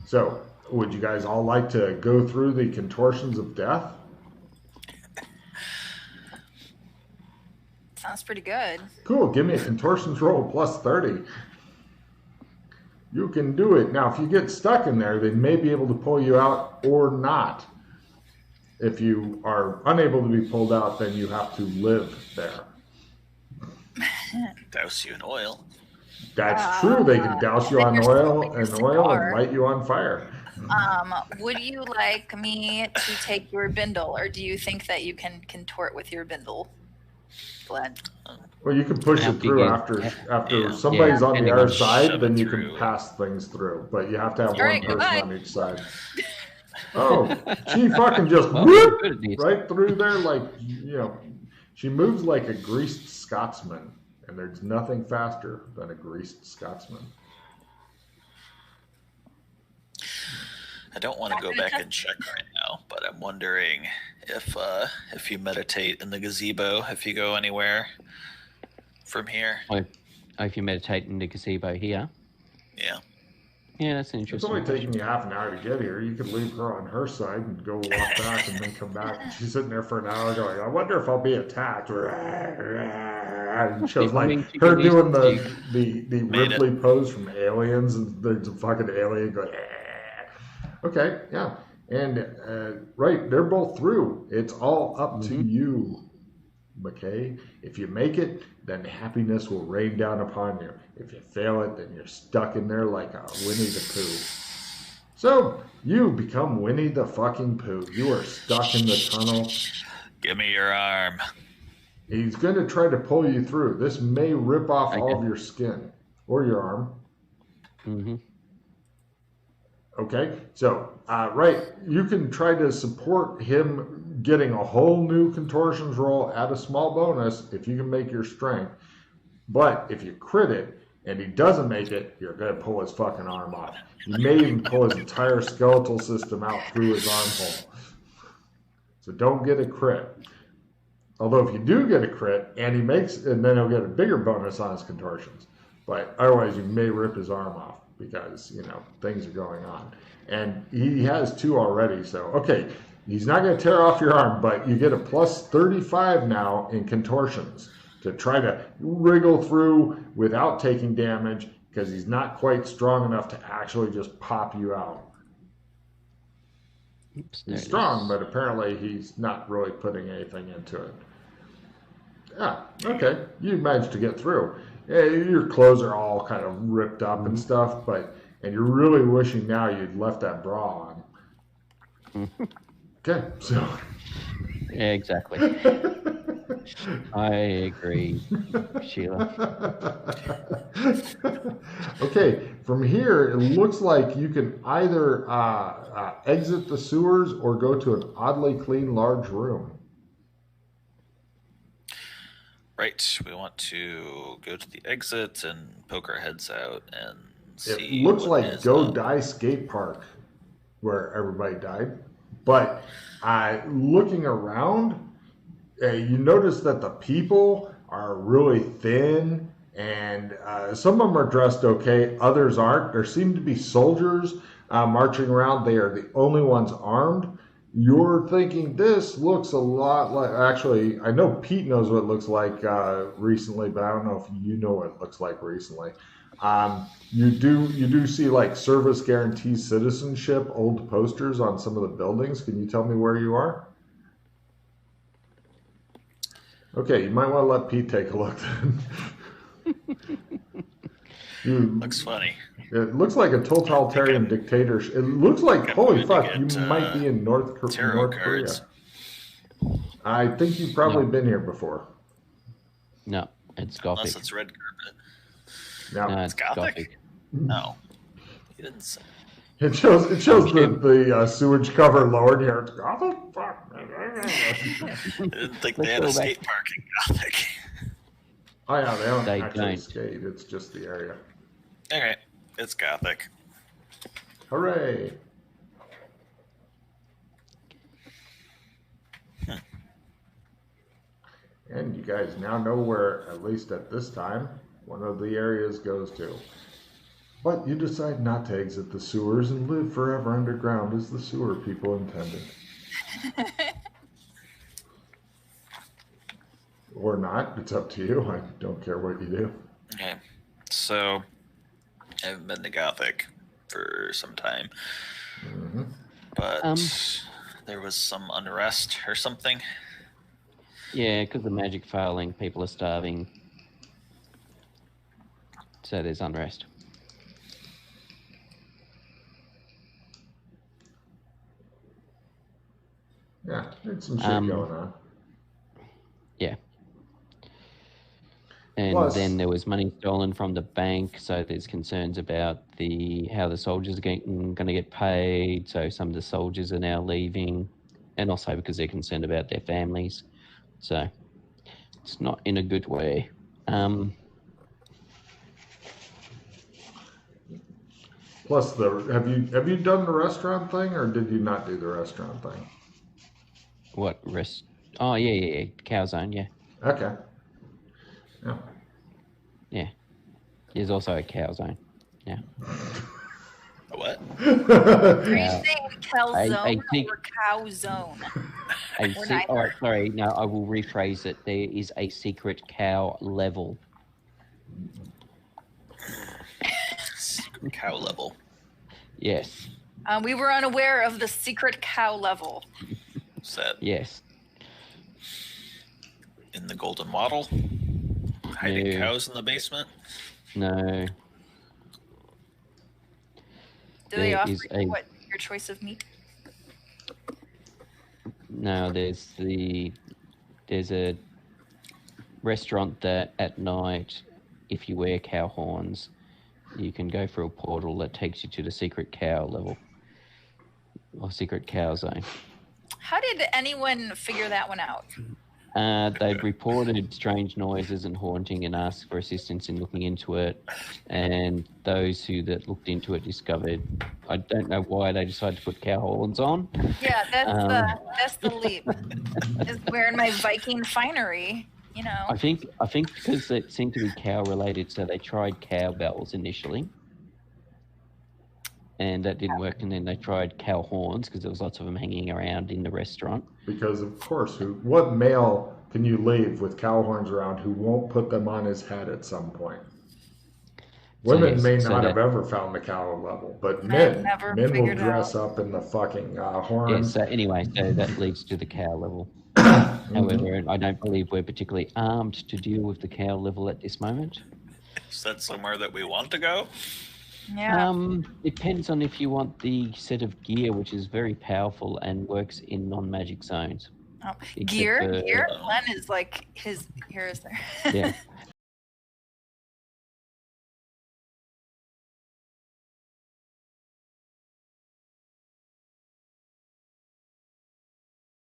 So, would you guys all like to go through the contortions of death? Sounds pretty good. Cool. Give me a contortions roll plus 30. You can do it. Now, if you get stuck in there, they may be able to pull you out or not. If you are unable to be pulled out, then you have to live there. Douse you in oil. That's true. They can douse you on oil and light you on fire. Would you like me to take your bindle, or do you think that you can contort with your bindle, Glenn? Well, you can push it through after somebody's on the other side, then you can pass things through. But you have to have one person on each side. Oh, she fucking just whoop right through there, like, She moves like a greased Scotsman, and there's nothing faster than a greased Scotsman. I don't want to go back and check right now, but I'm wondering if you meditate in the gazebo, if you go anywhere from here. Oh, if you meditate in the gazebo here. Yeah. Yeah, that's an It's interesting. only taking you half an hour to get here. You could leave her on her side and go walk back and then come back. And she's sitting there for an hour going, I wonder if I'll be attacked. And shows like her doing the Ripley pose from Aliens, and there's a fucking alien going, okay, yeah. And right, they're both through. It's all up to you, McKay. If you make it, then happiness will rain down upon you. If you fail it, then you're stuck in there like a Winnie the Pooh. So, you become Winnie the fucking Pooh. You are stuck in the tunnel. Give me your arm. He's going to try to pull you through. This may rip off all of your skin or your arm. Mm-hmm. Okay, so, right, you can try to support him getting a whole new contortions roll at a small bonus if you can make your strength. But if you crit it and he doesn't make it, you're going to pull his fucking arm off. You may even pull his entire skeletal system out through his armhole. So don't get a crit. Although if you do get a crit and he makes, and then he'll get a bigger bonus on his contortions. But otherwise you may rip his arm off, because, you know, things are going on. And he has 2 already, so, okay, he's not going to tear off your arm, but you get a plus 35 now in contortions to try to wriggle through without taking damage, because he's not quite strong enough to actually just pop you out. Oops, he's strong, but apparently he's not really putting anything into it. Yeah, okay, you managed to get through. Your clothes are all kind of ripped up and stuff, and you're really wishing now you'd left that bra on. Okay, so. Yeah, exactly. I agree, Sheila. Okay, from here, it looks like you can either exit the sewers or go to an oddly clean large room. Right, we want to go to the exit and poke our heads out and see. It looks like Go Die Skate Park, where everybody died. But looking around, you notice that the people are really thin, and some of them are dressed okay, others aren't. There seem to be soldiers marching around. They are the only ones armed. You're thinking this looks a lot like, actually, I know Pete knows what it looks like recently, but I don't know if you know what it looks like recently. You do see like service guarantee citizenship old posters on some of the buildings. Can you tell me where you are? Okay, you might want to let Pete take a look then. Looks funny. It looks like a totalitarian dictatorship. It looks like, holy fuck, you might be in North Korea. I think you've probably been here before. No, it's Gothic. Unless it's red carpet. No, it's Gothic? No. You didn't say. It shows the sewage cover lowered here. It's Gothic? Fuck. I didn't think they had a skate park in Gothic. Oh yeah, they don't actually skate. It's just the area. Okay, it's Gothic. Hooray! And you guys now know where, at least at this time, one of the areas goes to. But you decide not to exit the sewers and live forever underground as the sewer people intended. Or not, it's up to you. I don't care what you do. Okay, so I haven't been to Gothic for some time, but there was some unrest or something. Yeah, because the magic failing, people are starving, so there's unrest. Yeah, there's some shit going on. Yeah. And then there was money stolen from the bank, so there's concerns about how the soldiers are going to get paid. So some of the soldiers are now leaving, and also because they're concerned about their families. So It's not in a good way. Plus, have you done the restaurant thing, or did you not do the restaurant thing? What rest? Oh yeah. Cow zone, yeah. Okay. Yeah. Yeah. There's also a cow zone. Yeah. What? Are you saying calzone or cow zone? Oh, sorry. No, I will rephrase it. There is a secret cow level. Secret cow level. Yes. We were unaware of the secret cow level. Set. Yes. In the golden model? Hiding cows in the basement? No. Do they offer you your choice of meat? No, there's a restaurant that at night, if you wear cow horns, you can go through a portal that takes you to the secret cow level or secret cow zone. How did anyone figure that one out? They've reported strange noises and haunting and asked for assistance in looking into it. And those that looked into it discovered, I don't know why they decided to put cow horns on. Yeah, that's the leap. Is wearing my Viking finery, you know. I think because it seemed to be cow related, so they tried cowbells initially. And that didn't work, and then they tried cow horns because there was lots of them hanging around in the restaurant. Because of course, what male can you leave with cow horns around who won't put them on his head at some point? Women may not have ever found the cow level, but men will dress up in the fucking horns. Yeah, so anyway, so that leads to the cow level. However, I don't believe we're particularly armed to deal with the cow level at this moment. Is that somewhere that we want to go? Yeah. Depends on if you want the set of gear, which is very powerful and works in non-magic zones. Gear? Glenn is like his. Here is there. Yeah.